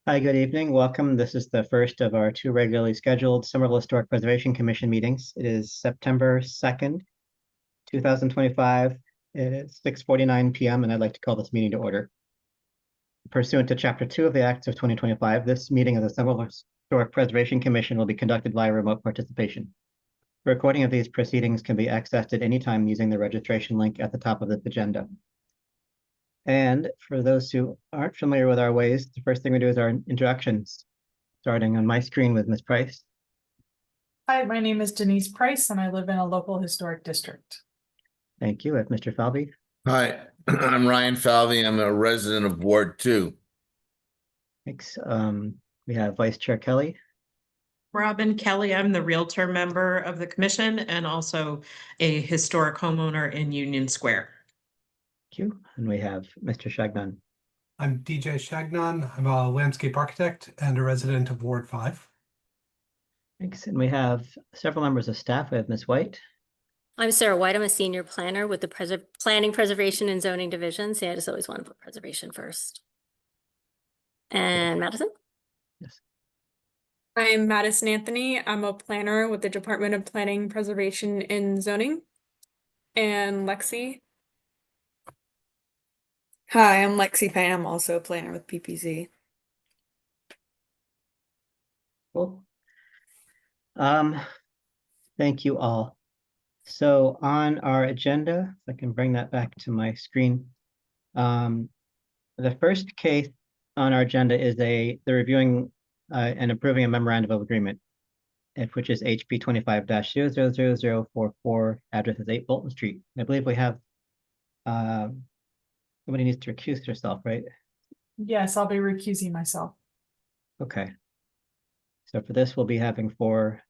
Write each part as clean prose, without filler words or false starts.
Hi, good evening. Welcome. This is the first of our two regularly scheduled Somerville Historic Preservation Commission meetings. It is September 2nd, 2025. It is 6:49 p.m. and I'd like to call this meeting to order. Pursuant to Chapter 2 of the Acts of 2025, this meeting of the Somerville Historic Preservation Commission will be conducted via remote participation. A recording of these proceedings can be accessed at any time using the registration link at the top of this agenda. And for those who aren't familiar with our ways, the first thing we do is our introductions, starting on my screen with Ms. Price. Hi, my name is Denise Price and I live in a local historic district. Thank you. With Mr. Falvey. Hi, I'm Ryan Falvey. I'm a resident of Ward 2. Thanks. We have Vice Chair Kelly. Robin Kelly, I'm the Realtor member of the commission and also a historic homeowner in Union Square. Thank you. And we have Mr. Shagnon. I'm DJ Shagnon. I'm a landscape architect and a resident of Ward 5. Thanks. And we have several members of staff. We have Ms. White. I'm Sarah White. I'm a senior planner with the Planning, Preservation, and Zoning Division. See, I just always want to put preservation first. And Madison? Yes. I'm Madison Anthony. I'm a planner with the Department of Planning, Preservation, and Zoning. And Lexi. Hi, I'm Lexi Payne. I'm also a planner with PPZ. Cool. Thank you all. So on our agenda, if I can bring that back to my screen. The first case on our agenda is the reviewing and approving a memorandum of agreement, which is HP 25-00044, address is 8 Bolton Street. I believe we have somebody needs to recuse herself, right? Yes, I'll be recusing myself. Okay. So for this, we'll be having 4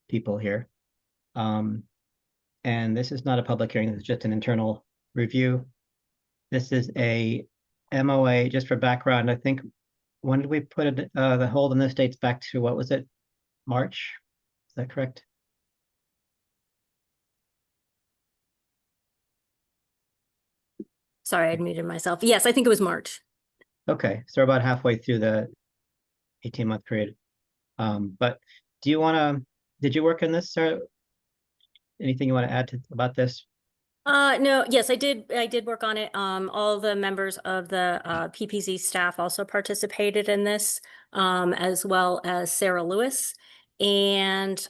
people here. And this is not a public hearing, it's just an internal review. This is a MOA, just for background. I think, when did we put it, the hold on this dates back to, what was it? March? Is that correct? Sorry, I'd muted myself. Yes, I think it was March. Okay, so we're about halfway through the 18-month period. But do you want to, did you work on this, Sarah? Anything you want to add about this? No, yes, I did work on it. All the members of the PPZ staff also participated in this, as well as Sarah Lewis. And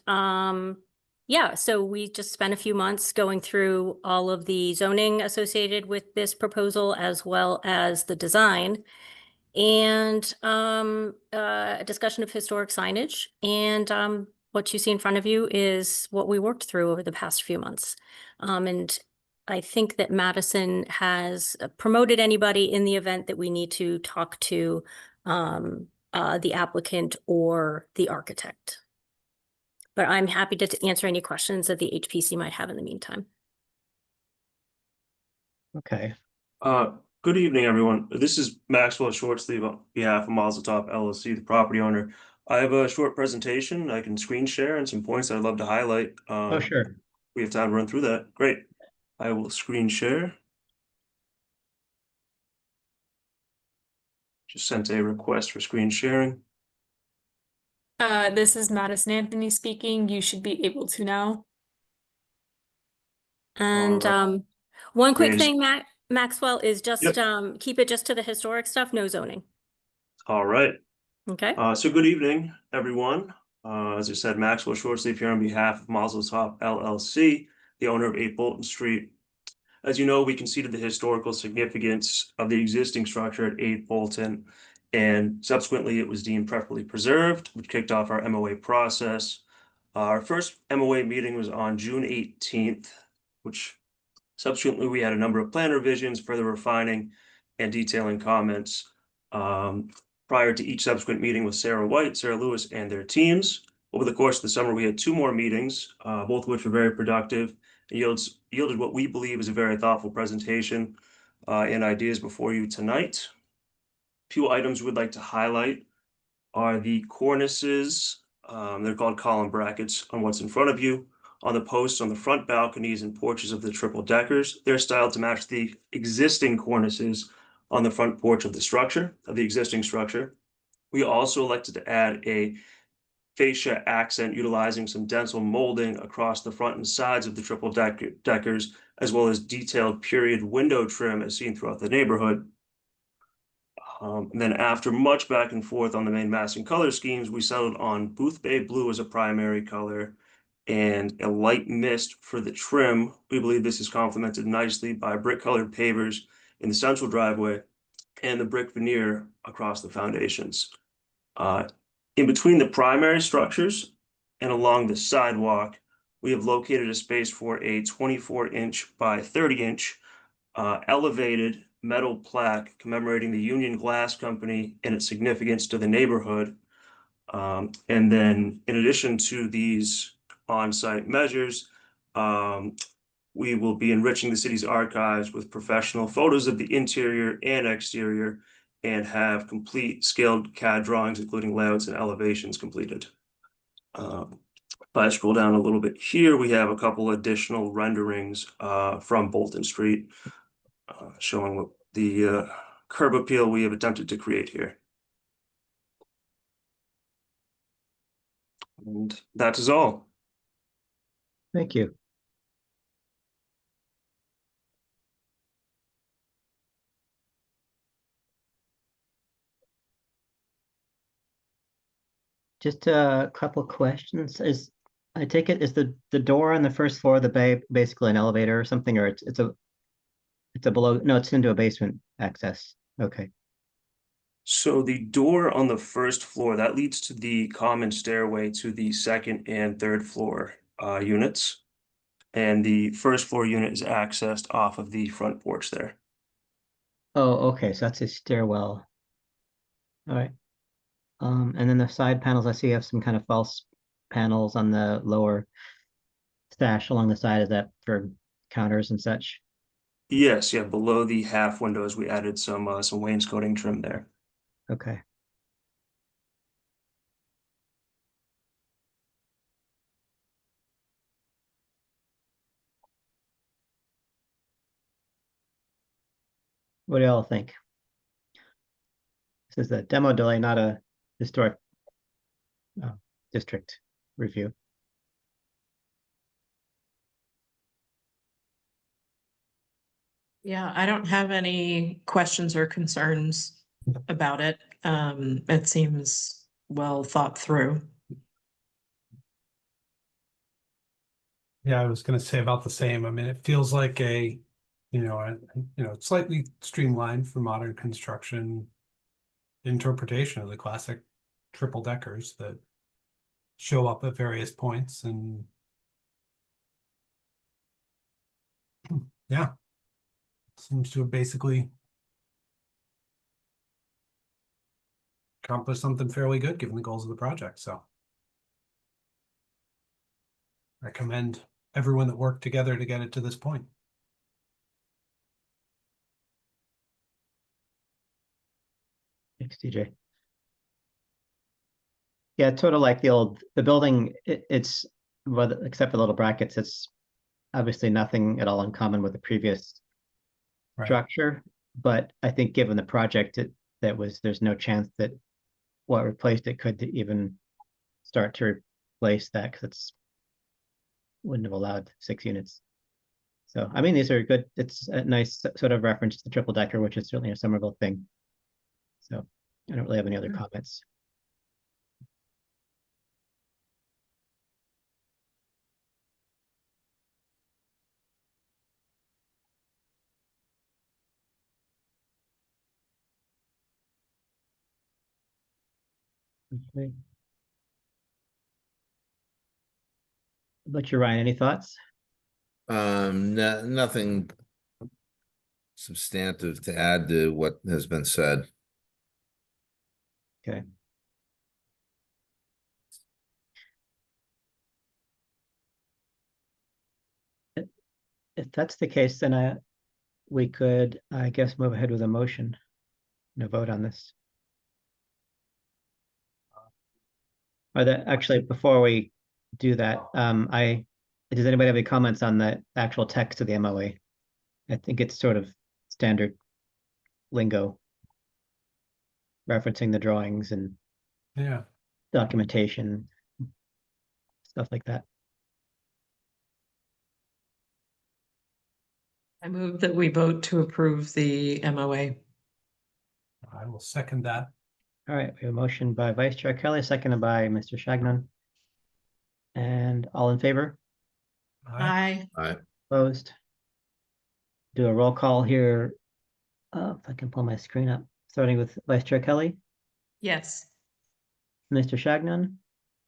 yeah, so we just spent a few months going through all of the zoning associated with this proposal, as well as the design, and a discussion of historic signage. And what you see in front of you is what we worked through over the past few months. And I think that Madison has promoted anybody in the event that we need to talk to the applicant or the architect. But I'm happy to answer any questions that the HPC might have in the meantime. Okay. Good evening, everyone. This is Maxwell Shortsleeve on behalf of Mazel Tov LLC, the property owner. I have a short presentation I can screen share and some points I'd love to highlight. Oh, sure. We have time to run through that. Great. I will screen share. Just sent a request for screen sharing. This is Madison Anthony speaking. You should be able to now. And Alright. one quick Raise- thing, Maxwell, is just Yep. keep it just to the historic stuff, no zoning. All right. Okay. So good evening, everyone. As I said, Maxwell Shortsleeve here on behalf of Mazel Tov LLC, the owner of 8 Bolton Street. As you know, we conceded the historical significance of the existing structure at 8 Bolton, and subsequently it was deemed preferably preserved, which kicked off our MOA process. Our first MOA meeting was on June 18th, which subsequently we had a number of plan revisions, further refining and detailing comments. Prior to each subsequent meeting with Sarah White, Sarah Lewis, and their teams. Over the course of the summer, we had 2 more meetings, both of which were very productive. It yielded what we believe is a very thoughtful presentation and ideas before you tonight. A few items we'd like to highlight are the cornices. They're called column brackets on what's in front of you. On the posts on the front balconies and porches of the triple deckers, they're styled to match the existing cornices on the front porch of the existing structure. We also elected to add a fascia accent utilizing some dental molding across the front and sides of the triple deckers, as well as detailed period window trim as seen throughout the neighborhood. And then after much back and forth on the main massing color schemes, we settled on Booth Bay Blue as a primary color and a light mist for the trim. We believe this is complemented nicely by brick colored pavers in the central driveway and the brick veneer across the foundations. In between the primary structures and along the sidewalk, we have located a space for a 24-inch by 30-inch elevated metal plaque commemorating the Union Glass Company and its significance to the neighborhood. And then in addition to these on-site measures, we will be enriching the city's archives with professional photos of the interior and exterior and have complete scaled CAD drawings, including layouts and elevations completed. If I scroll down a little bit here, we have a couple additional renderings from Bolton Street showing what the curb appeal we have attempted to create here. And that is all. Thank you. Just a couple questions. I take it, is the door on the first floor of the bay basically an elevator or something, or it's a below, no, it's into a basement access. Okay. So the door on the first floor, that leads to the common stairway to the second and third floor units. And the first floor unit is accessed off of the front porch there. Oh, okay, so that's a stairwell. All right. And then the side panels, I see you have some kind of false panels on the lower sash along the side. Is that for counters and such? Yes, yeah, below the half windows, we added some wainscoting trim there. Okay. What do y'all think? This is a demo delay, not a historic district review. Yeah, I don't have any questions or concerns about it. It seems well thought through. Yeah, I was going to say about the same. I mean, it feels like a slightly streamlined for modern construction interpretation of the classic triple deckers that show up at various points. And yeah, seems to have basically accomplished something fairly good given the goals of the project. So I commend everyone that worked together to get it to this point. Thanks, TJ. Yeah, total like the building, it's, well, except for the little brackets, it's obviously nothing at all in common with the previous Right. structure. But I think given the project, there's no chance that what replaced it could even start to replace that, because it's wouldn't have allowed 6 units. So, I mean, these are good. It's a nice sort of reference to the triple decker, which is certainly a Somerville thing. So I don't really have any other comments. Okay. But you, Ryan, any thoughts? Nothing substantive to add to what has been said. Okay. If that's the case, then we could, I guess, move ahead with a motion and a vote on this. Or that actually, before we do that, does anybody have any comments on the actual text of the MOA? I think it's sort of standard lingo. referencing the drawings and Yeah. documentation, stuff like that. I move that we vote to approve the MOA. I will second that. All right, we have a motion by Vice Chair Kelly, seconded by Mr. Shagnon. And all in favor? Aye. Aye. Opposed? Do a roll call here. If I can pull my screen up, starting with Vice Chair Kelly, Yes. Mr. Shagnon,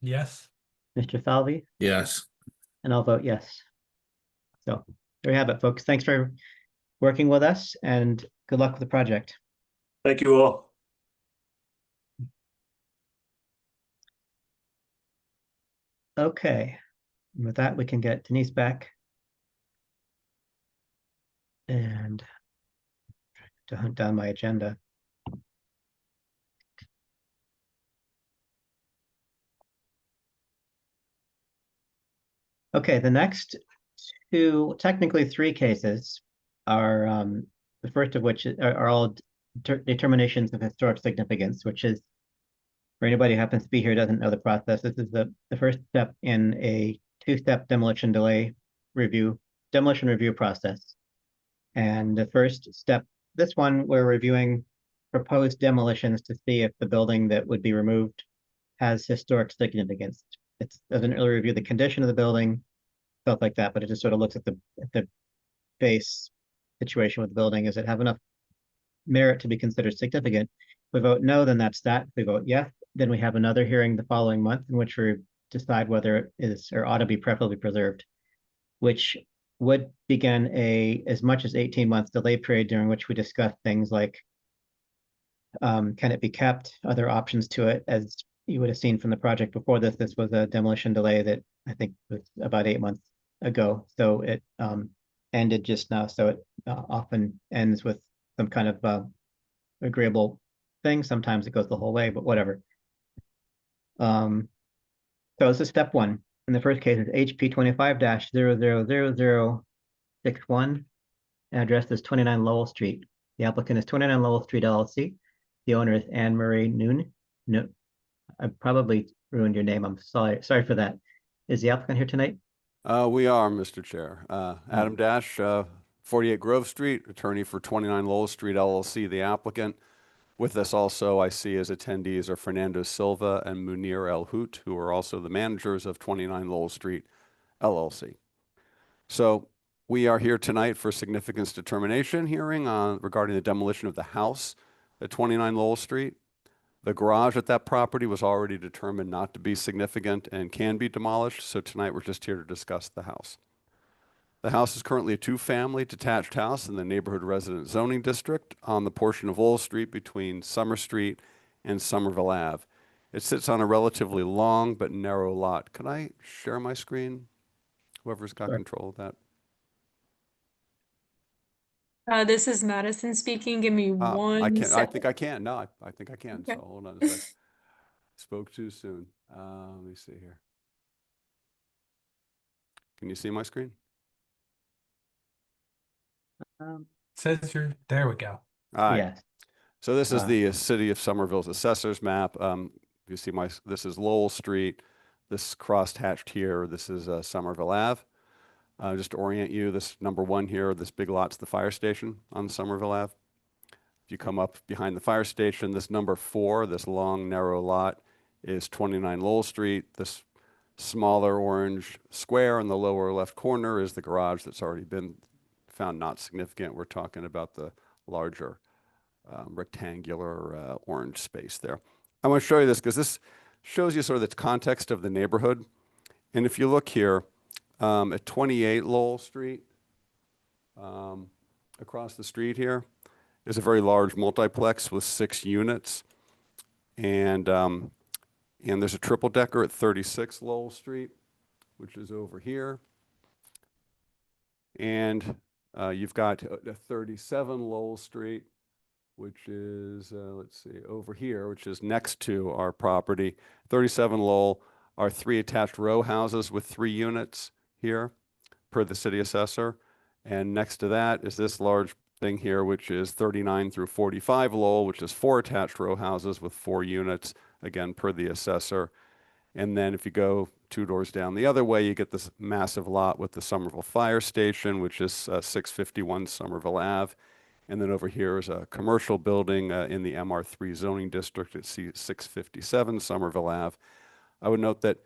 Yes. Mr. Falvey, Yes. and I'll vote yes. So there you have it, folks. Thanks for working with us and good luck with the project. Thank you all. Okay, and with that, we can get Denise back. And to hunt down my agenda. Okay, the next two, technically three cases are, the first of which are all determinations of historic significance, which is, for anybody who happens to be here, doesn't know the process, this is the first step in a two-step demolition review process. And the first step, this one, we're reviewing proposed demolitions to see if the building that would be removed has historic significance. It doesn't really review the condition of the building, stuff like that, but it just sort of looks at the base situation with the building. Does it have enough merit to be considered significant? If we vote no, then that's that. If we vote yes, then we have another hearing the following month in which we decide whether it is or ought to be preferably preserved, which would begin as much as 18 months delay period during which we discuss things like, can it be kept, other options to it. As you would have seen from the project before this was a demolition delay that I think was about 8 months ago. So it ended just now. So it often ends with some kind of agreeable thing. Sometimes it goes the whole way, but whatever. So this is step one. In the first case is HP 25-000061. Address is 29 Lowell Street. The applicant is 29 Lowell Street LLC. The owner is Anne Marie Noon. No, I probably ruined your name. I'm sorry for that. Is the applicant here tonight? We are, Mr. Chair. Adam Dash, 48 Grove Street, attorney for 29 Lowell Street LLC, the applicant. With us also, I see as attendees are Fernando Silva and Munir El Hout, who are also the managers of 29 Lowell Street LLC. So we are here tonight for significance determination hearing regarding the demolition of the house at 29 Lowell Street. The garage at that property was already determined not to be significant and can be demolished, so tonight we're just here to discuss the house. The house is currently a two-family detached house in the neighborhood resident zoning district on the portion of Lowell Street between Summer Street and Somerville Ave. It sits on a relatively long but narrow lot. Can I share my screen? Whoever's got control of that. This is Madison speaking. Give me one I second. think I can. No, I think I can. Okay. So hold on a sec. Spoke too soon. Let me see here. Can you see my screen? Says you're there. We go. All right. Yes. So this is the city of Somerville's assessor's map. You see this is Lowell Street. This cross-hatched here, this is Somerville Ave. Just to orient you, this number 1 here, this big lot's the fire station on Somerville Ave. If you come up behind the fire station, this number 4, this long, narrow lot is 29 Lowell Street. This smaller orange square in the lower left corner is the garage that's already been found not significant. We're talking about the larger rectangular orange space there. I want to show you this because this shows you sort of the context of the neighborhood. And if you look here at 28 Lowell Street, across the street here is a very large multiplex with 6 units. And there's a triple decker at 36 Lowell Street, which is over here. And you've got a 37 Lowell Street, which is, let's see, over here, which is next to our property. 37 Lowell are 3 attached row houses with 3 units here per the city assessor. And next to that is this large thing here, which is 39 through 45 Lowell, which is 4 attached row houses with 4 units, again, per the assessor. And then if you go 2 doors down the other way, you get this massive lot with the Somerville Fire Station, which is 651 Somerville Ave. And then over here is a commercial building in the MR3 zoning district at 657 Somerville Ave. I would note that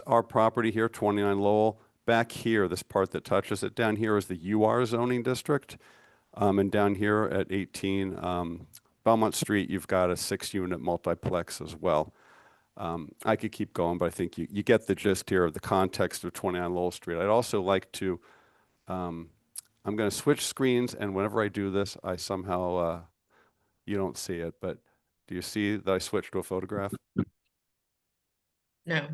our property here, 29 Lowell, back here, this part that touches it, down here is the UR zoning district. And down here at 18 Belmont Street, you've got a 6-unit multiplex as well. I could keep going, but I think you get the gist here of the context of 29 Lowell Street. I'd also like to, I'm going to switch screens, and whenever I do this, I somehow, you don't see it, but do you see that I switched to a photograph? No.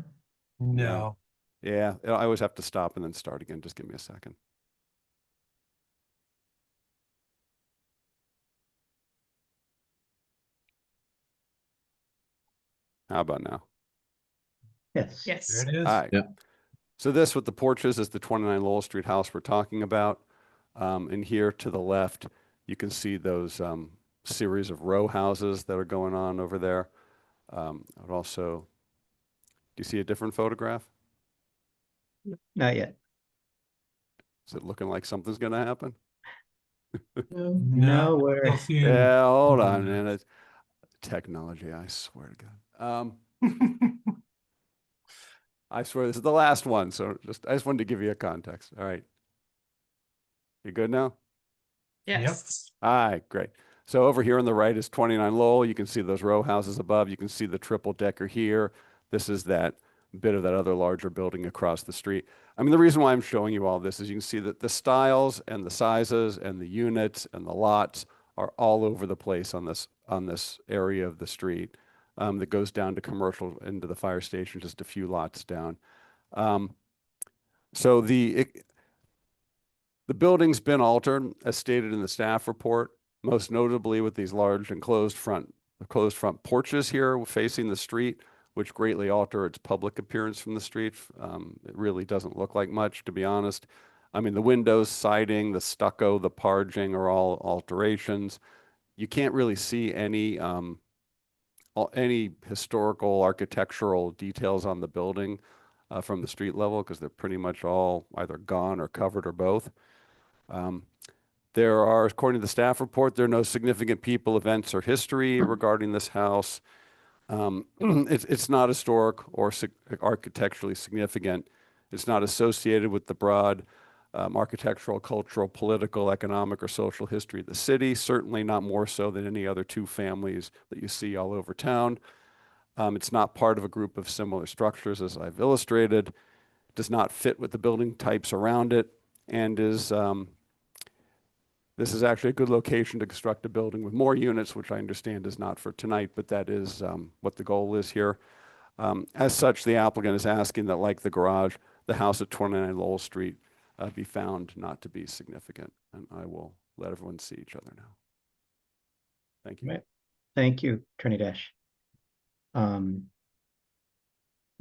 No. Yeah, I always have to stop and then start again. Just give me a second. How about now? Yes. Yes. There it is. All right. Yep. So this with the porches is the 29 Lowell Street house we're talking about. And here to the left, you can see those series of row houses that are going on over there. I'd also, do you see a different photograph? Not yet. Is it looking like something's going to happen? No, we're Still seeing- Yeah, hold on, man. It's technology, I swear to God. I swear this is the last one, so I just wanted to give you a context. All right. You good now? Yes. All right, great. So over here on the right is 29 Lowell. You can see those row houses above. You can see the triple decker here. This is that bit of that other larger building across the street. I mean, the reason why I'm showing you all this is you can see that the styles and the sizes and the units and the lots are all over the place on this area of the street that goes down to commercial into the fire station, just a few lots down. So the building's been altered, as stated in the staff report, most notably with these large enclosed front porches here facing the street, which greatly alter its public appearance from the street. It really doesn't look like much, to be honest. I mean, the windows, siding, the stucco, the parging are all alterations. You can't really see any historical architectural details on the building from the street level because they're pretty much all either gone or covered or both. There are, according to the staff report, there are no significant people, events, or history regarding this house. It's not historic or architecturally significant. It's not associated with the broad architectural, cultural, political, economic, or social history of the city, certainly not more so than any other 2 families that you see all over town. It's not part of a group of similar structures, as I've illustrated, does not fit with the building types around it, and this is actually a good location to construct a building with more units, which I understand is not for tonight, but that is what the goal is here. As such, the applicant is asking that, like the garage, the house at 29 Lowell Street be found not to be significant. And I will let everyone see each other now. Thank you. Right. Thank you, Attorney Dash.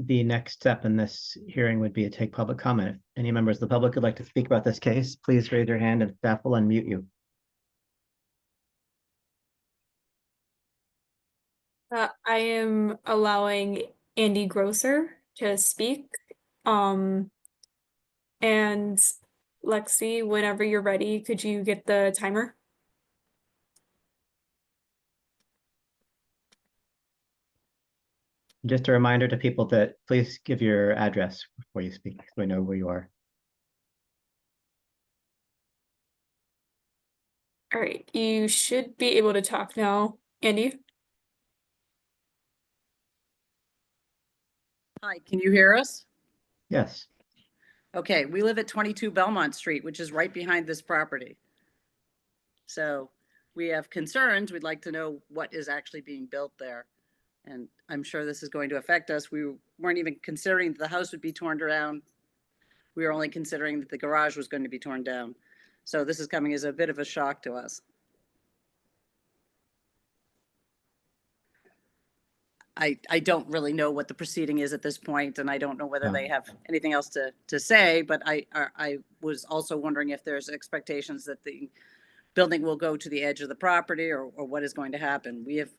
The next step in this hearing would be to take public comment. If any members of the public would like to speak about this case, please raise your hand and staff will unmute you. I am allowing Andy Grosser to speak. And Lexi, whenever you're ready, could you get the timer? Just a reminder to people that please give your address before you speak, so we know where you are. All right, you should be able to talk now, Andy. Hi, can you hear us? Yes. Okay, we live at 22 Belmont Street, which is right behind this property. So we have concerns. We'd like to know what is actually being built there. And I'm sure this is going to affect us. We weren't even considering that the house would be torn down. We were only considering that the garage was going to be torn down. So this is coming as a bit of a shock to us. I don't really know what the proceeding is at this point, and I don't know whether they have anything else to say, but I was also wondering if there's expectations that the building will go to the edge of the property or what is going to happen. We have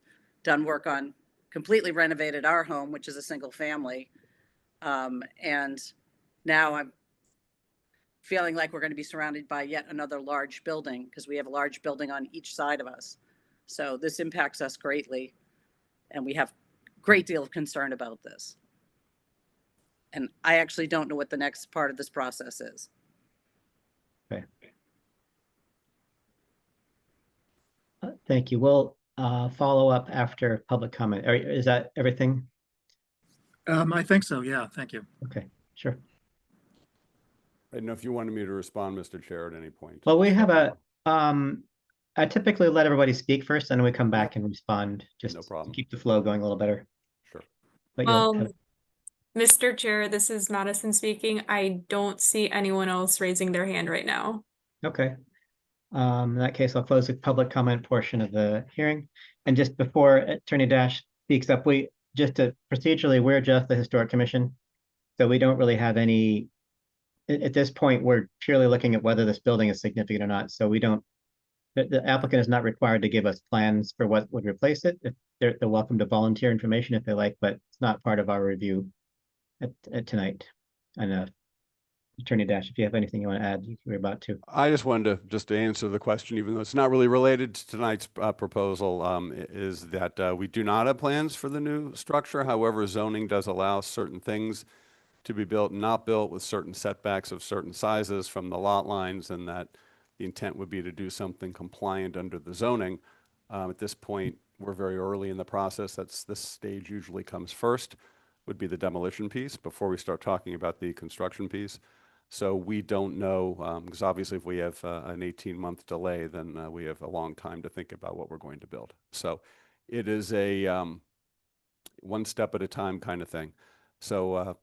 done work on completely renovated our home, which is a single family. And now I'm feeling like we're going to be surrounded by yet another large building because we have a large building on each side of us. So this impacts us greatly, and we have a great deal of concern about this. And I actually don't know what the next part of this process is. Okay. Thank you. We'll follow up after public comment. Is that everything? I think so. Yeah, thank you. Okay, sure. I don't know if you wanted me to respond, Mr. Chair, at any point. Well, we have I typically let everybody speak first, and then we come back and respond, just No to problem. keep the flow going a little better. Sure. But you'll have, Mr. Chair, this is Madison speaking. I don't see anyone else raising their hand right now. okay. In that case, I'll close the public comment portion of the hearing. And just before Attorney Dash speaks up, procedurally, we're just the Historic Commission. So we don't really have any, at this point, we're purely looking at whether this building is significant or not. So the applicant is not required to give us plans for what would replace it. If they're welcome to volunteer information if they like, but it's not part of our review at tonight. And Attorney Dash, if you have anything you want to add, you're about to. I just wanted to answer the question, even though it's not really related to tonight's proposal, is that we do not have plans for the new structure. However, zoning does allow certain things to be built and not built with certain setbacks of certain sizes from the lot lines, and that the intent would be to do something compliant under the zoning. At this point, we're very early in the process. This stage usually comes first, would be the demolition piece before we start talking about the construction piece. So we don't know, because obviously if we have an 18-month delay, then we have a long time to think about what we're going to build. So it is a one step at a time kind of thing. So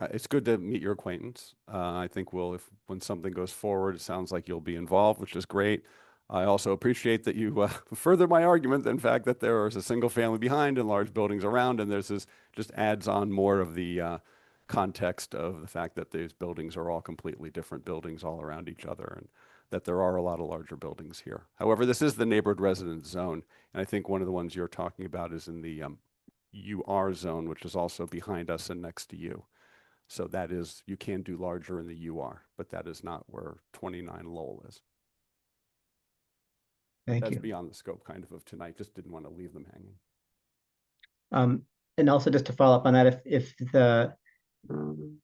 it's good to meet your acquaintance. I think when something goes forward, it sounds like you'll be involved, which is great. I also appreciate that you further my argument, in fact, that there is a single family behind and large buildings around, and there's this just adds on more of the context of the fact that these buildings are all completely different buildings all around each other, and that there are a lot of larger buildings here. However, this is the neighborhood residence zone, and I think one of the ones you're talking about is in the UR zone, which is also behind us and next to you. So that is, you can do larger in the UR, but that is not where 29 Lowell is. Thank That's you. beyond the scope kind of tonight. Just didn't want to leave them hanging. And also just to follow up on that, if the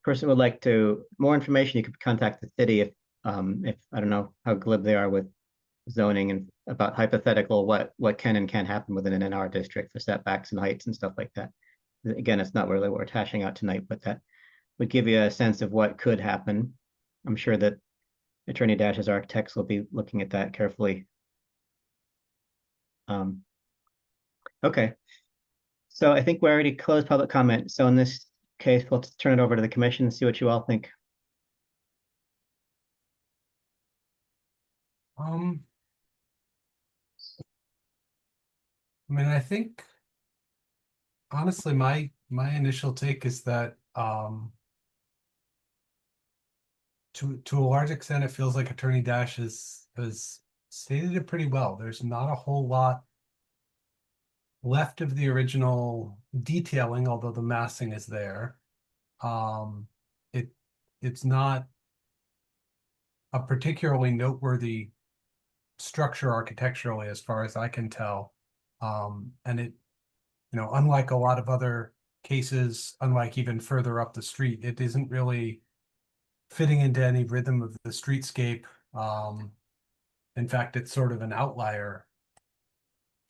person would like more information, you could contact the city if I don't know how glib they are with zoning and about hypothetical what can and can't happen within an NR district for setbacks and heights and stuff like that. Again, it's not really what we're hashing out tonight, but that would give you a sense of what could happen. I'm sure that Attorney Dash's architects will be looking at that carefully. Okay. So I think we already closed public comment. So in this case, we'll turn it over to the commission and see what you all think. I mean, I think honestly, my initial take is that to a large extent, it feels like Attorney Dash has stated it pretty well. There's not a whole lot left of the original detailing, although the massing is there. It's not a particularly noteworthy structure architecturally, as far as I can tell. And it, unlike a lot of other cases, unlike even further up the street, it isn't really fitting into any rhythm of the streetscape. In fact, it's sort of an outlier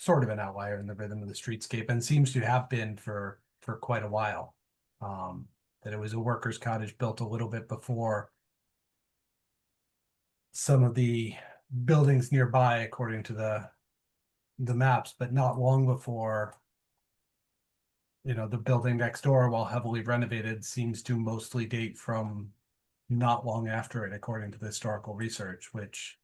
in the rhythm of the streetscape, and seems to have been for quite a while. That it was a worker's cottage built a little bit before some of the buildings nearby, according to the maps, but not long before. The building next door, while heavily renovated, seems to mostly date from not long after it, according to the historical research, which,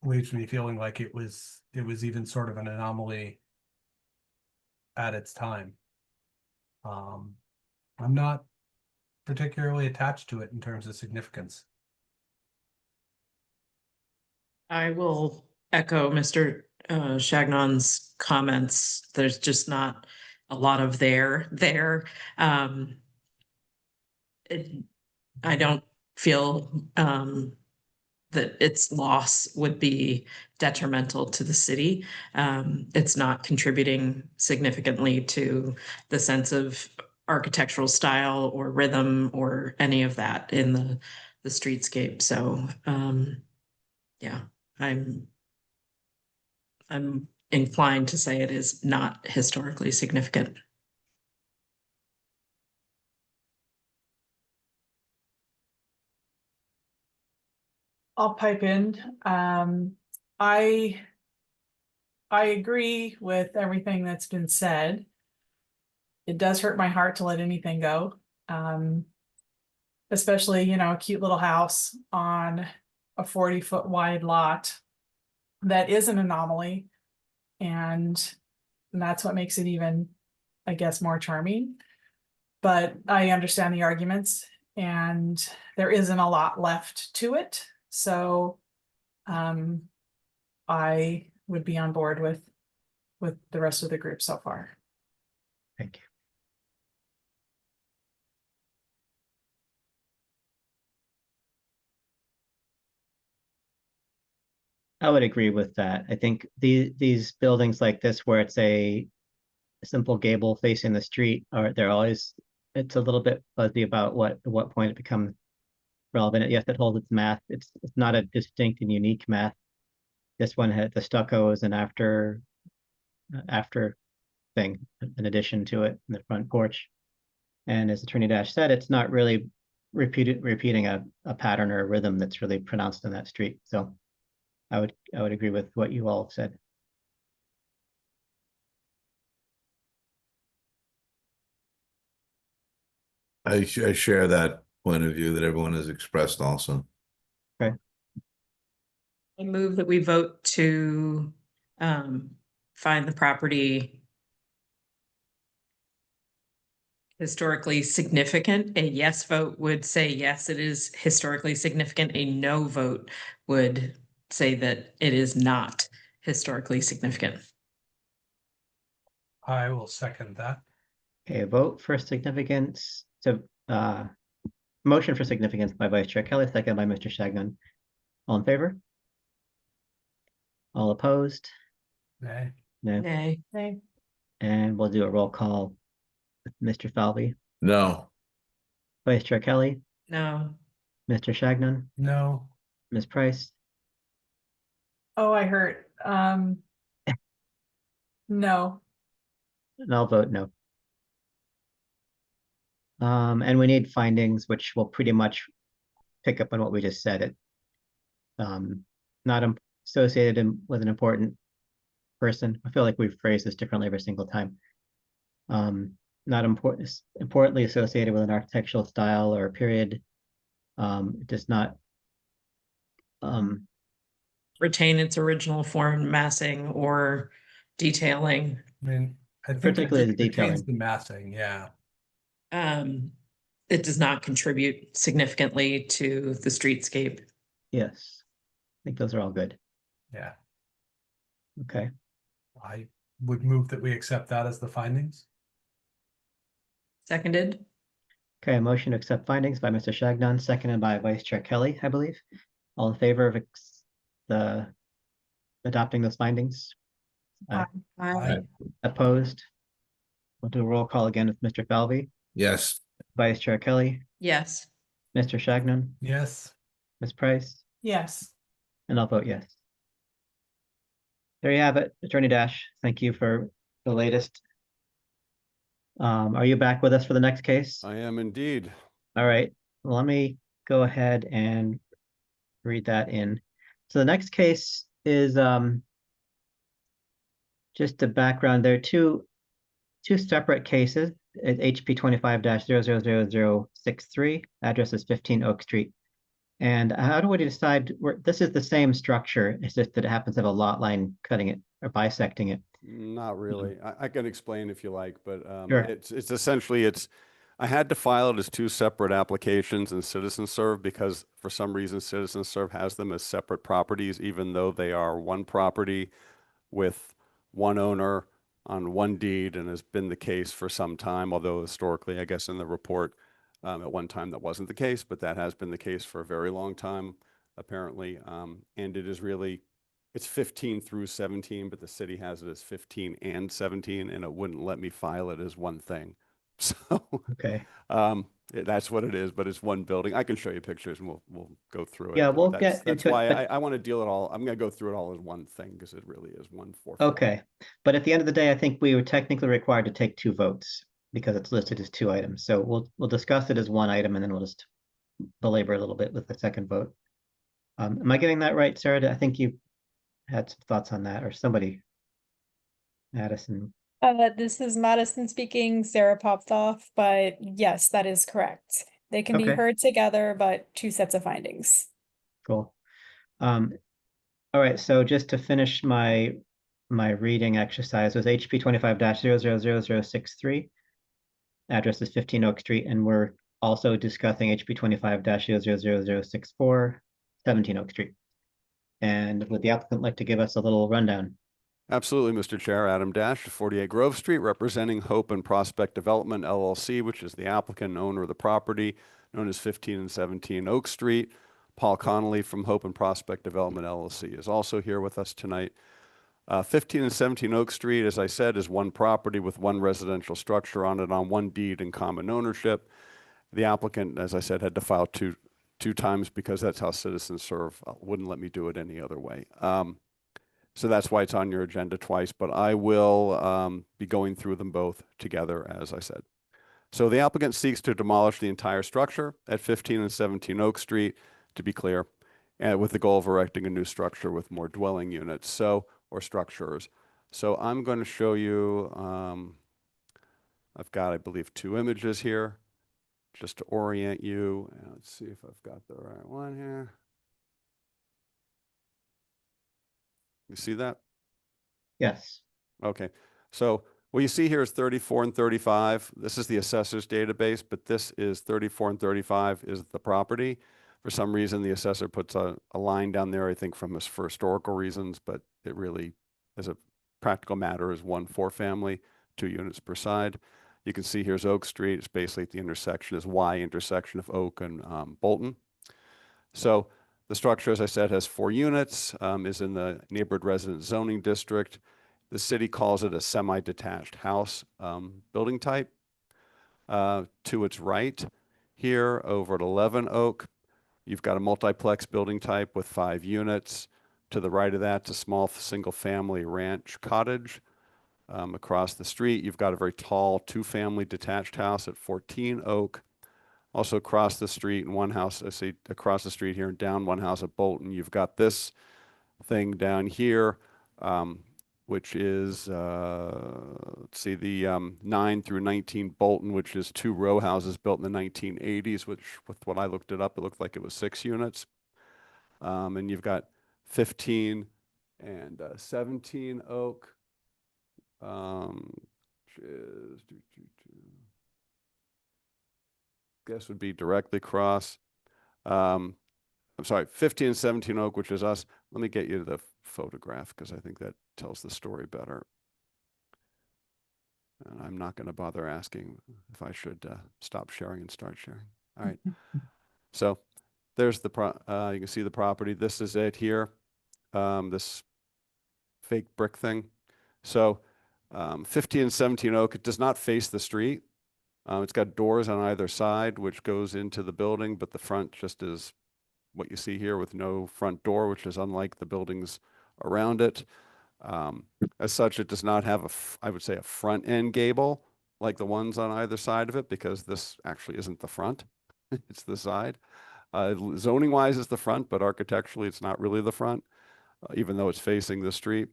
leaves me feeling like it was even sort of an anomaly at its time. I'm not particularly attached to it in terms of significance. I will echo Mr. Shagnon's comments. There's just not a lot of there. I don't feel that its loss would be detrimental to the city. It's not contributing significantly to the sense of architectural style or rhythm or any of that in the streetscape. So yeah, I'm inclined to say it is not historically significant. I'll pipe in. I agree with everything that's been said. It does hurt my heart to let anything go. Especially, you know, a cute little house on a 40-foot wide lot that is an anomaly. And that's what makes it even, I guess, more charming. But I understand the arguments, and there isn't a lot left to it. So I would be on board with the rest of the group so far. Thank you. I would agree with that. I think these buildings like this, where it's a simple gable facing the street, it's a little bit fuzzy about at what point it becomes relevant. Yes, it holds its math. It's not a distinct and unique math. This one had the stucco as an after thing, in addition to it in the front porch. And as Attorney Dash said, it's not really repeating a pattern or a rhythm that's really pronounced in that street. So I would agree with what you all said. I share that point of view that everyone has expressed also. Okay. I move that we vote to find the property historically significant. A yes vote would say yes, it is historically significant. A no vote would say that it is not historically significant. I will second that. Okay, vote for significance. So motion for significance by Vice Chair Kelly, second by Mr. Shagnon. All in favor? All opposed? Nay. No. Nay. Okay. And we'll do a roll call with Mr. Falvey, No. Vice Chair Kelly, No. Mr. Shagnon, No. Ms. Price, Oh, I heard. No. and I'll vote no. And we need findings, which will pretty much pick up on what we just said. It not associated with an important person. I feel like we've phrased this differently every single time. Not importantly associated with an architectural style or a period. It does not retain its original form, massing, or detailing. I mean, I think Particularly the it retains detailing. the massing, yeah. It does not contribute significantly to the streetscape. Yes, I think those are all good. Yeah. Okay. I would move that we accept that as the findings. Seconded. Okay, a motion to accept findings by Mr. Shagnon, seconded by Vice Chair Kelly, I believe. All in favor of adopting those findings? Aye. Opposed? We'll do a roll call again with Mr. Falvey, Yes. Vice Chair Kelly, Yes. Mr. Shagnon, Yes. Ms. Price, Yes. and I'll vote yes. There you have it, Attorney Dash. Thank you for the latest. Are you back with us for the next case? I am indeed. All right, well, let me go ahead and read that in. So the next case is just a background. There are two separate cases. It's HP 25-000063, address is 15 Oak Street. And how do we decide this is the same structure? It's just that it happens to have a lot line cutting it or bisecting it. Not really. I can explain if you like, but Sure. it's essentially I had to file it as two separate applications in CitizenServe because for some reason CitizenServe has them as separate properties, even though they are one property with one owner on one deed, and has been the case for some time, although historically, I guess in the report, at one time that wasn't the case, but that has been the case for a very long time, apparently. And it is really, it's 15 through 17, but the city has it as 15 and 17, and it wouldn't let me file it as one thing. So Okay. that's what it is, but it's one building. I can show you pictures and we'll go through it. Yeah, but we'll that's get into it, why but- I want to deal it all. I'm going to go through it all as one thing because it really is one 4-foot. Okay, but at the end of the day, I think we were technically required to take two votes because it's listed as two items. So we'll discuss it as one item and then we'll just belabor a little bit with the second vote. Am I getting that right, Sarah? I think you had some thoughts on that, or somebody. Addison. This is Madison speaking. Sarah popped off, but yes, that is correct. They can be Okay. heard together, but two sets of findings. Cool. All right, so just to finish my reading exercise was HP 25-000063. Address is 15 Oak Street, and we're also discussing HP 25-000064, 17 Oak Street. And would the applicant like to give us a little rundown? Absolutely, Mr. Chair. Adam Dash, 48 Grove Street, representing Hope and Prospect Development LLC, which is the applicant and owner of the property, known as 15 and 17 Oak Street. Paul Connolly from Hope and Prospect Development LLC is also here with us tonight. 15 and 17 Oak Street, as I said, is one property with one residential structure on it on one deed in common ownership. The applicant, as I said, had to file two times because that's how CitizenServe wouldn't let me do it any other way. So that's why it's on your agenda twice, but I will be going through them both together, as I said. So the applicant seeks to demolish the entire structure at 15 and 17 Oak Street, to be clear, with the goal of erecting a new structure with more dwelling units, or structures. So I'm going to show you, I've got, I believe, two images here, just to orient you. Let's see if I've got the right one here. You see that? Yes. Okay. So what you see here is 34 and 35. This is the assessor's database, but this is 34 and 35 is the property. For some reason, the assessor puts a line down there, I think for historical reasons, but it really, as a practical matter, is 1 4-family, 2 units per side. You can see here's Oak Street. It's basically at the intersection, is Y intersection of Oak and Bolton. So the structure, as I said, has 4 units, is in the neighborhood resident zoning district. The city calls it a semi-detached house building type. To its right here over at 11 Oak, you've got a multiplex building type with 5 units. To the right of that, it's a small single-family ranch cottage. Across the street, you've got a very tall 2-family detached house at 14 Oak. Also across the street, in one house, I see across the street here and down one house at Bolton, you've got this thing down here, which is, let's see, the 9 through 19 Bolton, which is 2 row houses built in the 1980s, which, with what I looked it up, it looked like it was 6 units. And you've got 15 and 17 Oak, which is, guess would be directly across. I'm sorry, 15 and 17 Oak, which is us. Let me get you the photograph because I think that tells the story better. And I'm not going to bother asking if I should stop sharing and start sharing. All right. So there's the you can see the property. This is it here. This fake brick thing. So 15 and 17 Oak, it does not face the street. It's got doors on either side, which goes into the building, but the front just is what you see here with no front door, which is unlike the buildings around it. As such, it does not have I would say, a front end gable like the ones on either side of it, because this actually isn't the front. It's the side. Zoning wise, it's the front, but architecturally, it's not really the front, even though it's facing the street.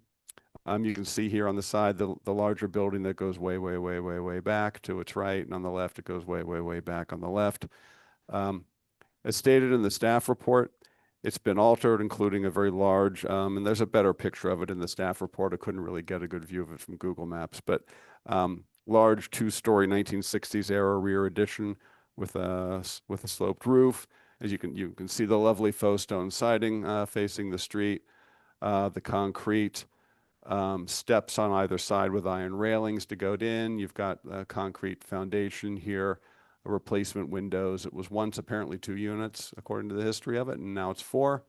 You can see here on the side, the larger building that goes way, way, way, way, way back to its right. And on the left, it goes way, way, way back on the left. As stated in the staff report, it's been altered, including a very large, and there's a better picture of it in the staff report. I couldn't really get a good view of it from Google Maps, but large two-story 1960s era rear addition with a sloped roof. As you can see the lovely faux stone siding facing the street, the concrete steps on either side with iron railings to go in. You've got a concrete foundation here, replacement windows. It was once apparently 2 units according to the history of it, and now it's 4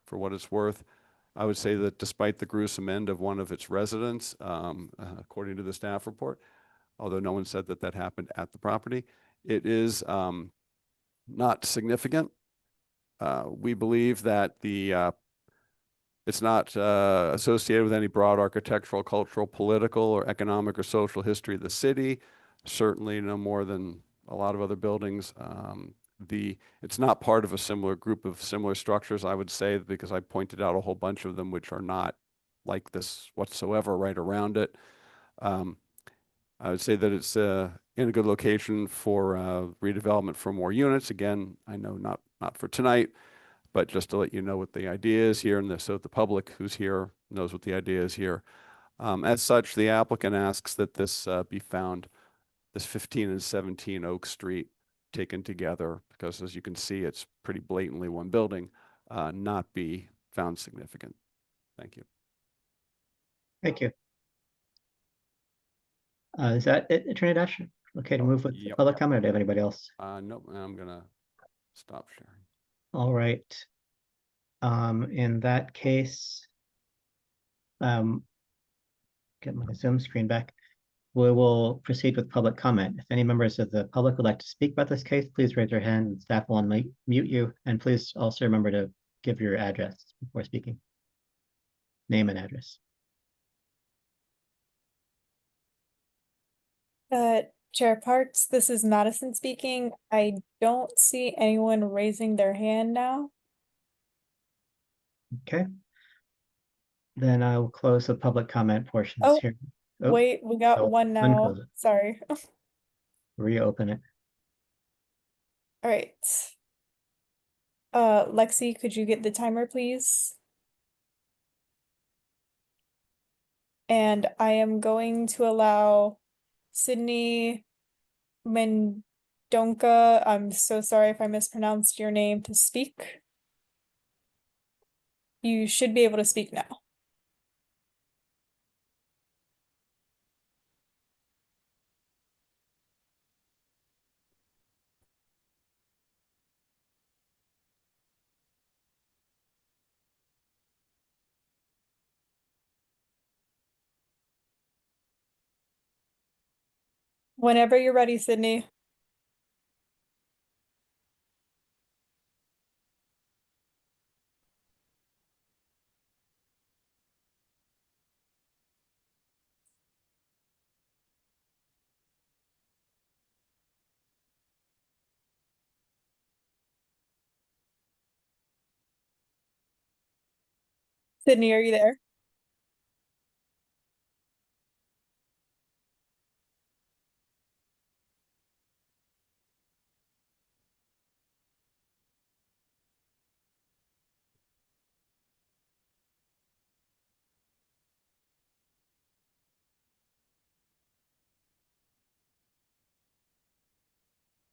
for what it's worth. I would say that despite the gruesome end of one of its residents, according to the staff report, although no one said that that happened at the property, it is not significant. We believe that it's not associated with any broad architectural, cultural, political, or economic or social history of the city. Certainly no more than a lot of other buildings. It's not part of a similar group of similar structures, I would say, because I pointed out a whole bunch of them which are not like this whatsoever right around it. I would say that it's in a good location for redevelopment for more units. Again, I know not for tonight, but just to let you know what the idea is here, and so the public who's here knows what the idea is here. As such, the applicant asks that this be found, this 15 and 17 Oak Street taken together, because as you can see, it's pretty blatantly one building, not be found significant. Thank you. Thank you. Is that it, Attorney Dash? Okay to move with Yep. public comment, or do you have anybody else? Nope, I'm gonna stop sharing. All right. In that case, get my Zoom screen back. We will proceed with public comment. If any members of the public would like to speak about this case, please raise your hand and staff will unmute you. And please also remember to give your address before speaking. Name and address. Chair Parks, this is Madison speaking. I don't see anyone raising their hand now. Okay. Then I will close the public comment portions Oh, here. Oh, wait, we got oh, one now. unclose it. Sorry. Reopen it. All right. Lexi, could you get the timer, please? And I am going to allow Sydney Mendonca, I'm so sorry if I mispronounced your name, to speak. You should be able to speak now. Whenever you're ready, Sydney. Sydney, are you there?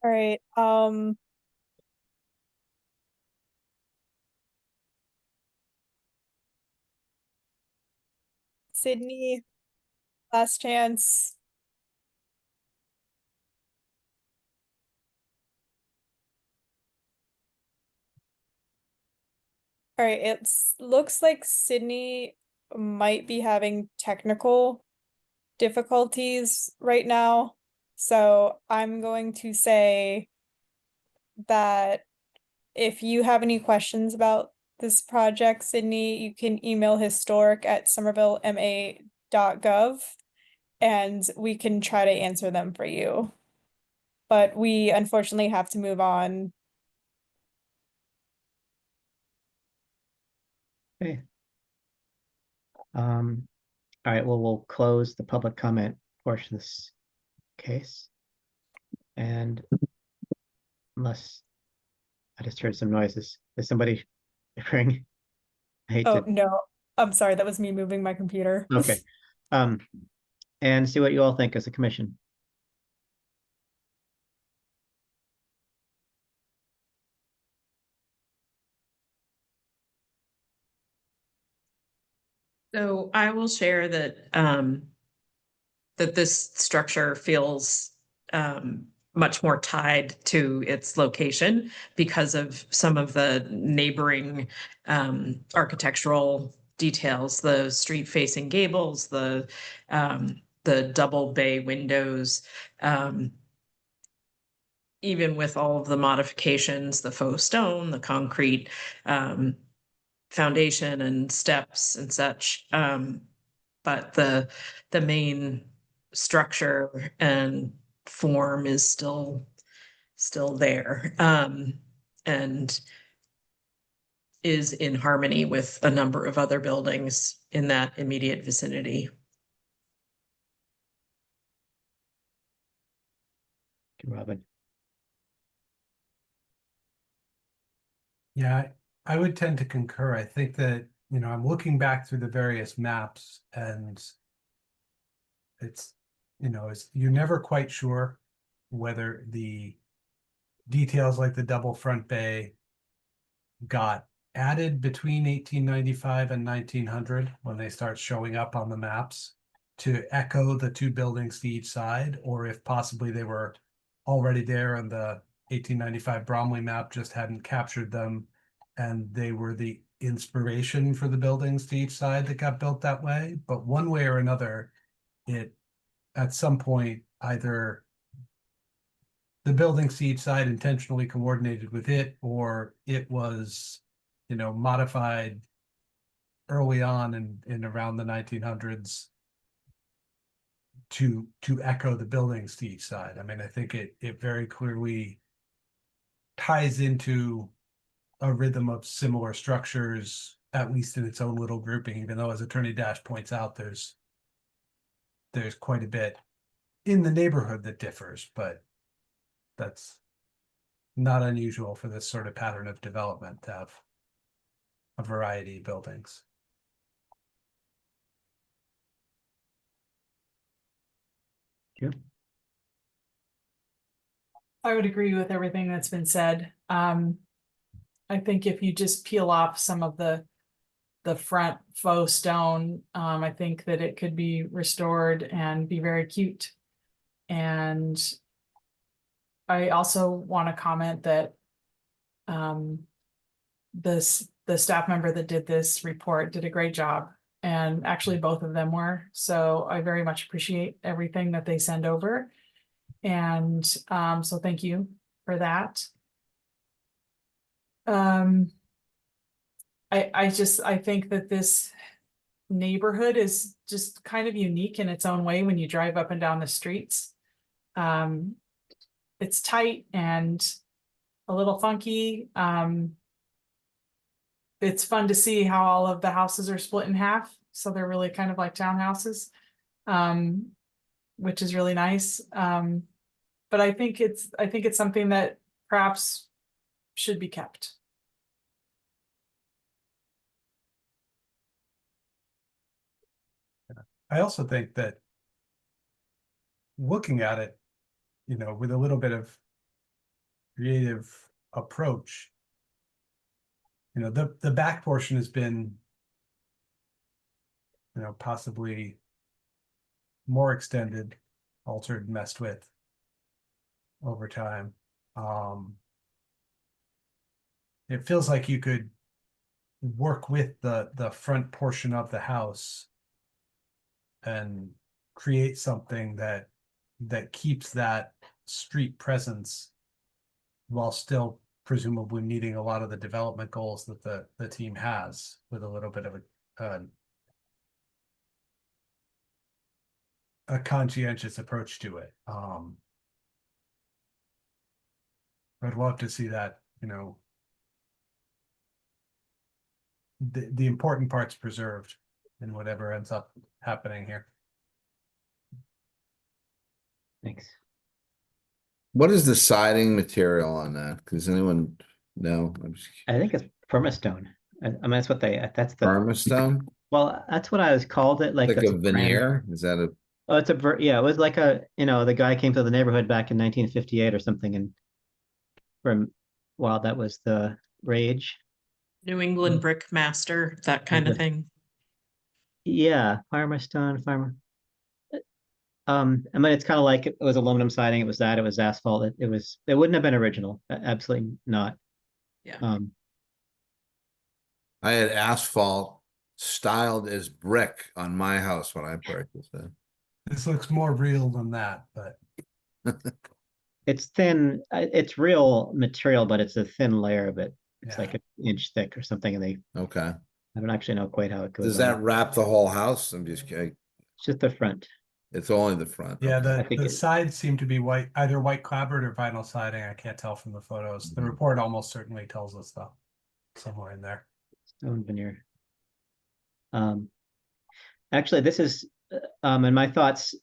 All right, Sydney, last chance. All right, it looks like Sydney might be having technical difficulties right now. So I'm going to say that if you have any questions about this project, Sydney, you can email historic@somervillema.gov and we can try to answer them for you. But we unfortunately have to move on. Okay. All right, well, we'll close the public comment portion of this case. And unless I just heard some noises. Is somebody ring? I hate Oh, to, no, I'm sorry, that was me moving my computer. okay. And see what you all think as a commission. So I will share that that this structure feels much more tied to its location because of some of the neighboring architectural details, the street facing gables, the double bay windows, even with all of the modifications, the faux stone, the concrete foundation and steps and such. But the main structure and form is still there, and is in harmony with a number of other buildings in that immediate vicinity. Robin. Yeah, I would tend to concur. I think that, you know, I'm looking back through the various maps and it's, you know, you're never quite sure whether the details like the double front bay got added between 1895 and 1900 when they start showing up on the maps to echo the two buildings to each side, or if possibly they were already there and the 1895 Bromley map just hadn't captured them and they were the inspiration for the buildings to each side that got built that way. But one way or another, it at some point either the buildings to each side intentionally coordinated with it, or it was, you know, modified early on in around the 1900s to echo the buildings to each side. I mean, I think it very clearly ties into a rhythm of similar structures, at least in its own little grouping, even though, as Attorney Dash points out, there's quite a bit in the neighborhood that differs, but that's not unusual for this sort of pattern of development to have a variety of buildings. I would agree with everything that's been said. I think if you just peel off some of the front faux stone, I think that it could be restored and be very cute. And I also want to comment that the staff member that did this report did a great job, and actually both of them were. So I very much appreciate everything that they send over. And so thank you for that. I think that this neighborhood is just kind of unique in its own way when you drive up and down the streets. It's tight and a little funky. It's fun to see how all of the houses are split in half, so they're really kind of like townhouses, which is really nice. But I think it's something that perhaps should be kept. I also think that looking at it, you know, with a little bit of creative approach, you know, the back portion has been, you know, possibly more extended, altered, messed with over time. It feels like you could work with the front portion of the house and create something that keeps that street presence while still presumably meeting a lot of the development goals that the team has, with a little bit of a conscientious approach to it. I'd love to see that, you know, the important parts preserved in whatever ends up happening here. Thanks. What is the siding material on that? Does anyone know? I think it's permastone. I mean, that's what that's the, Permastone? well, that's what I was called it, like Like that's a veneer? Is that a, Oh, it's yeah, it was like a, you know, the guy came to the neighborhood back in 1958 or something, and from, well, that was the rage. New England Brick Master, that kind of thing. Yeah, farmer stone, farmer. I mean, it's kind of like it was aluminum siding. It was that. It was asphalt. It wouldn't have been original. Absolutely not. Yeah. I had asphalt styled as brick on my house when I purchased it. This looks more real than that, but It's thin. It's real material, but it's a thin layer of it. It's yeah. like an inch thick or something, and Okay. I don't actually know quite how it goes. Does on. that wrap the whole house? I'm just kidding. It's just the front. It's only the front. Yeah, okay. I think the it- sides seem to be white, either white clapboard or vinyl siding. I can't tell from the photos. The Mhm. report almost certainly tells us though, somewhere in there. Stone veneer. Actually, this is in my thoughts.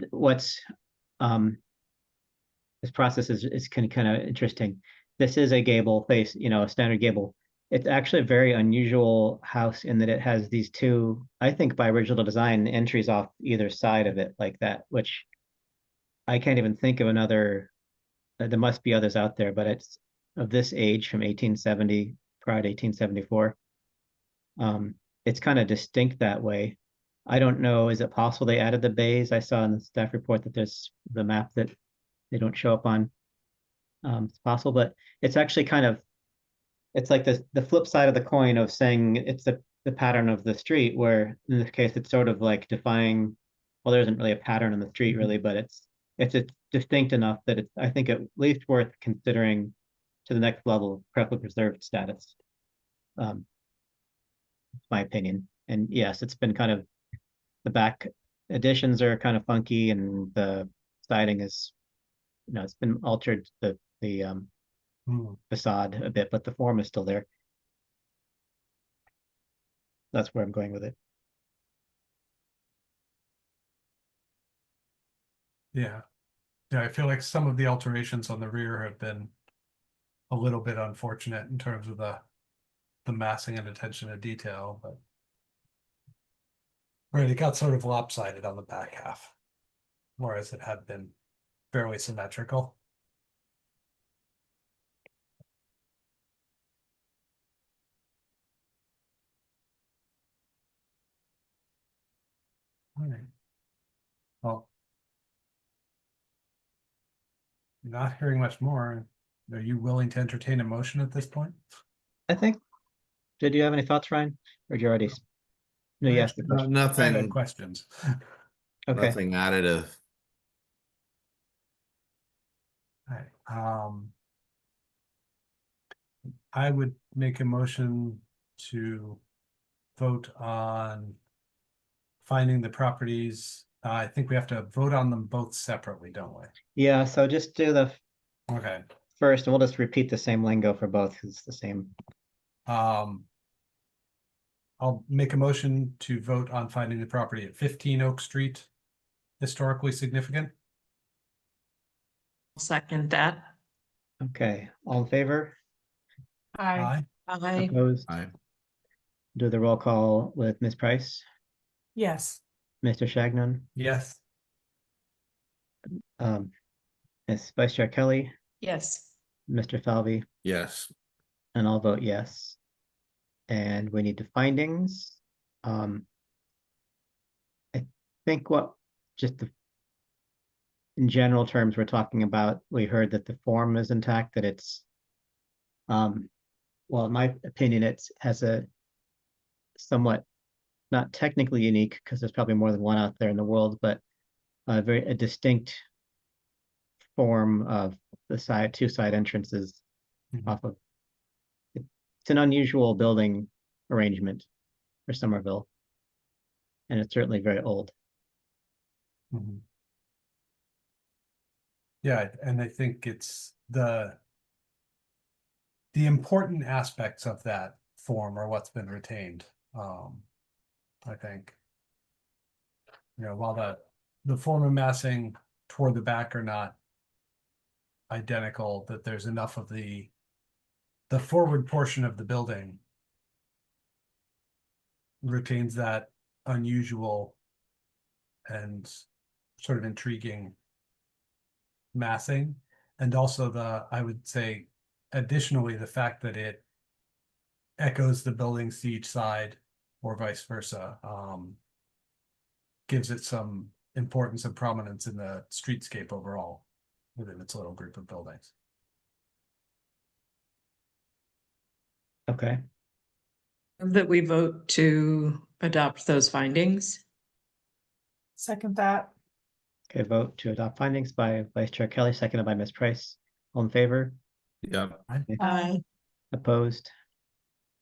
What's this process is kind of interesting. This is a gable face, a standard gable. It's actually a very unusual house in that it has these two, I think by original design, entries off either side of it like that, which I can't even think of another. There must be others out there, but it's of this age from 1870 prior to 1874. It's kind of distinct that way. I don't know, is it possible they added the bays? I saw in the staff report that there's the map that they don't show up on. It's possible, but it's actually it's like the flip side of the coin of saying it's the pattern of the street, where in this case it's sort of like defying, well, there isn't really a pattern in the street really, but it's distinct enough that it's, I think, at least worth considering to the next level of correctly preserved status. My opinion. And yes, it's been kind of, the back additions are kind of funky, and the siding is, it's been altered, the facade a bit, but the form is still there. That's where I'm going with it. Yeah. Yeah, I feel like some of the alterations on the rear have been a little bit unfortunate in terms of the massing and attention to detail, but right, it got sort of lopsided on the back half, whereas it had been fairly symmetrical. All right. Well, not hearing much more. Are you willing to entertain a motion at this point? I think. Did you have any thoughts, Ryan? Or did you already? No, yes. The question. I had Nothing, questions. Okay. nothing additive. All right. I would make a motion to vote on finding the properties. I think we have to vote on them both separately, don't we? Yeah, so just do the Okay. first, and we'll just repeat the same lingo for both, 'cause it's the same. I'll make a motion to vote on finding the property at 15 Oak Street historically significant. Second that. Okay, all in favor? Aye. Aye. Opposed? Aye. Do the roll call with Ms. Price, Yes. Mr. Shagnon, Yes. Ms. Vice Chair Kelly, Yes. Mr. Falvey, Yes. and I'll vote yes. And we need the findings. I think in general terms, we're talking about, we heard that the form is intact, that it's, well, in my opinion, has a somewhat, not technically unique, because there's probably more than one out there in the world, but a distinct form of the two side entrances off of. It's an unusual building arrangement for Somerville, and it's certainly very old. Yeah, and I think it's the important aspects of that form are what's been retained. I think, while the form of massing toward the back are not identical, that there's enough of the forward portion of the building retains that unusual and sort of intriguing massing, and also I would say additionally the fact that it echoes the buildings to each side or vice versa, gives it some importance and prominence in the streetscape overall within its little group of buildings. Okay, That we vote to adopt those findings. Second that. okay, vote to adopt findings by Vice Chair Kelly, seconded by Ms. Price. All in favor? Yep. Aye. Opposed?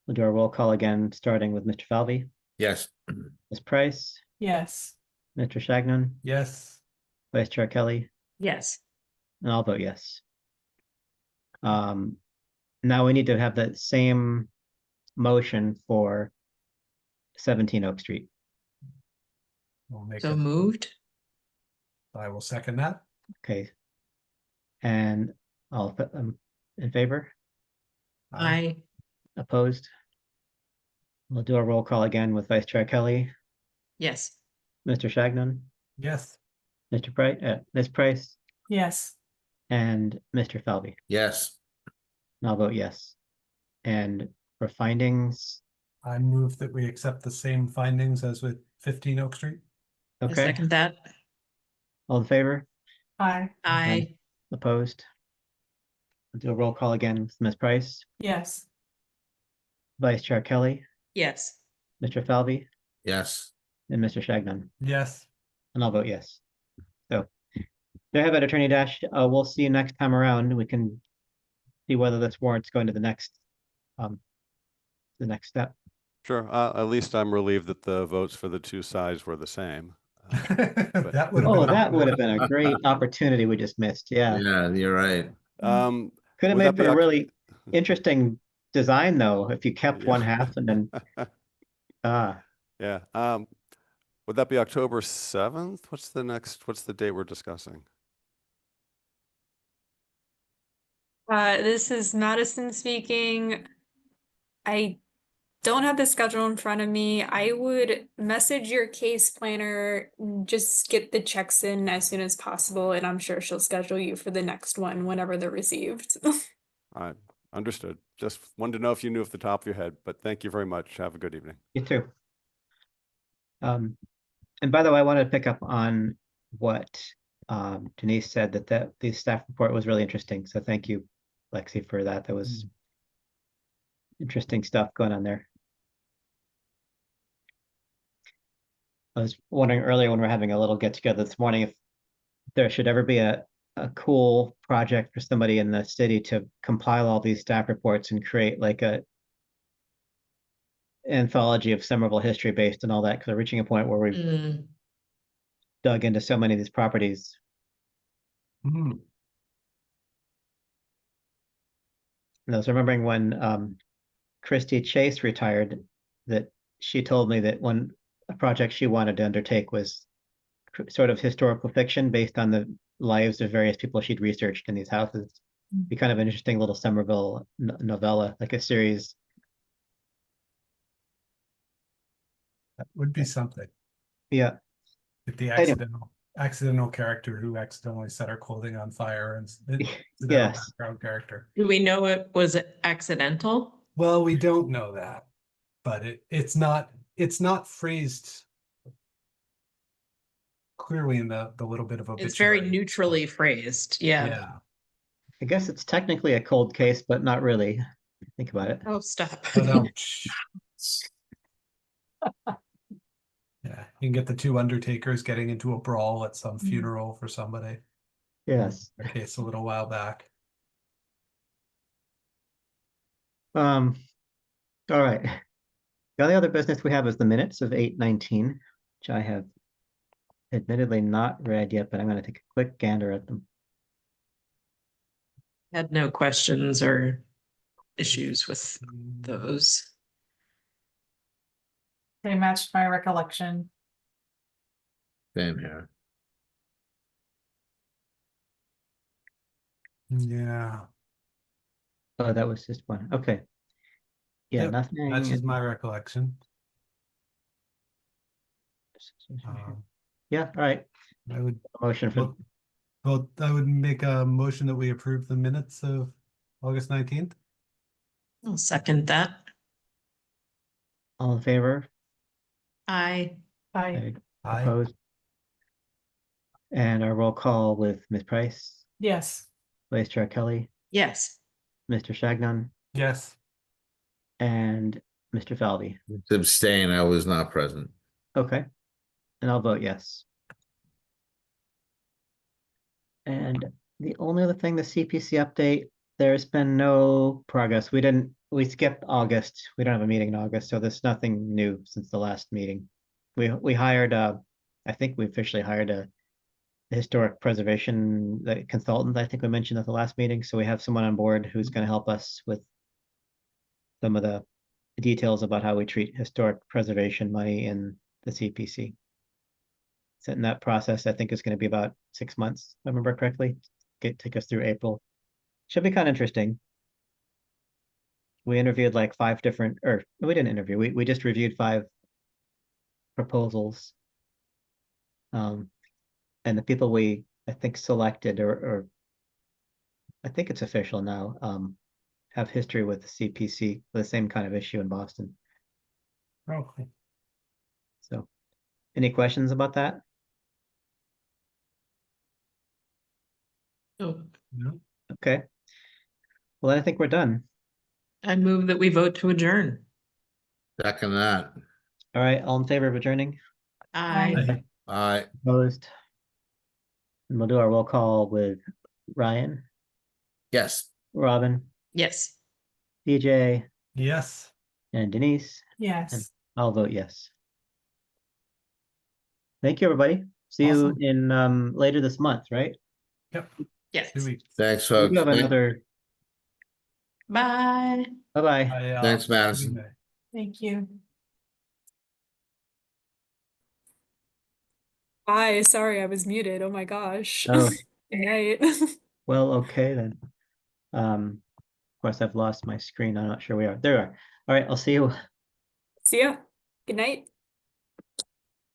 We'll do our roll call again, starting with Mr. Falvey, Yes. Ms. Price, Yes. Mr. Shagnon, Yes. Vice Chair Kelly, Yes. and I'll vote yes. Now we need to have that same motion for 17 Oak Street. We'll make So it. moved. I will second that. Okay. And all in favor? Aye. Opposed? We'll do a roll call again with Vice Chair Kelly, Yes. Mr. Shagnon, Yes. Mr. Price, Ms. Price, Yes. and Mr. Falvey. Yes. And I'll vote yes. And for findings, I move that we accept the same findings as with 15 Oak Street. I okay, second that. all in favor? Aye. Aye. Opposed? We'll do a roll call again with Ms. Price, Yes. Vice Chair Kelly, Yes. Mr. Falvey, Yes. and Mr. Shagnon. Yes. And I'll vote yes. So there you have it, Attorney Dash. We'll see you next time around. We can see whether this warrant's going to the next step. Sure. At least I'm relieved that the votes for the two sides were the same. That would have Oh, been that would have been a great opportunity we just missed. Yeah. Yeah, you're right. Could have would that made be for a Oct- really interesting design though, if you kept one half and then Yeah. Would that be October 7th? What's the date we're discussing? This is Madison speaking. I don't have the schedule in front of me. I would message your case planner, just get the checks in as soon as possible, and I'm sure she'll schedule you for the next one whenever they're received. I understood. Just wanted to know if you knew off the top of your head, but thank you very much. Have a good evening. you too. And by the way, I wanted to pick up on what Denise said that the staff report was really interesting. So thank you, Lexi, for that. That was interesting stuff going on there. I was wondering earlier when we we're having a little get together this morning if there should ever be a cool project for somebody in the city to compile all these staff reports and create like a anthology of Somerville history based on all that, because we're reaching a point where we've dug into so many of these properties. Mhm. And I was remembering when Christy Chase retired, that she told me that one a project she wanted to undertake was sort of historical fiction based on the lives of various people she'd researched in these houses. Be kind of an interesting little Somerville novella, like a series. That would be something. Yeah, If the Anyway. accidental character who accidentally set her clothing on fire and Yes. background character. Do we know it was accidental? Well, we don't know that, but it's not phrased clearly in the little bit of It's very obituary. neutrally phrased. Yeah. Yeah. I guess it's technically a cold case, but not really. Think about it. Oh, stop. But yeah, you can get the two undertakers getting into a brawl at some funeral for somebody. Yes. A case a little while back. All right. The only other business we have is the minutes of 8/19, which I have admittedly not read yet, but I'm going to take a quick gander at them. Had no questions or issues with those. They matched my recollection. Same here. Yeah. Oh, that was just one. Okay. Yeah, Yep, nothing. That's just my recollection. Yeah, all right. I would Motion for well, I would make a motion that we approve the minutes of August 19th. I'll second that. all in favor? I, I, Aye. Opposed? And our roll call with Ms. Price, yes, Vice Chair Kelly, yes. Mr. Shagnon, Yes. and Mr. Falvey. To abstain, I was not present. Okay, and I'll vote yes. And the only other thing, the CPC update, there's been no progress. We skipped August. We don't have a meeting in August, so there's nothing new since the last meeting. We hired I think we officially hired a historic preservation consultant. I think we mentioned at the last meeting, so we have someone on board who's going to help us with some of the details about how we treat historic preservation money in the CPC. So in that process, I think is going to be about 6 months, if I remember correctly. Take us through April. Should be kind of interesting. We interviewed like 5 different, or we didn't interview. We just reviewed 5 proposals. And the people we I think selected or I think it's official now, have history with the CPC, the same kind of issue in Boston. Okay. So, any questions about that? Oh, No. Okay. Well, then I think we're done. I move that we vote to adjourn. Second that. All right, all in favor of adjourning? I, Aye. Opposed? And we'll do our roll call with Ryan, Yes. Robin, yes. DJ, Yes. and Denise. yes. I'll vote yes. Thank you, everybody. See Awesome. you in later this month, right? Yep. Yes. 2 weeks. Thanks, We folks. do have another. Bye. Bye-bye. Thanks, Madison. Thank you. Hi, sorry, I was muted. Oh my gosh. Oh, Good night. well, okay then. Of course, I've lost my screen. I'm not sure we are. There we are. All right, I'll see you. See ya. Good night.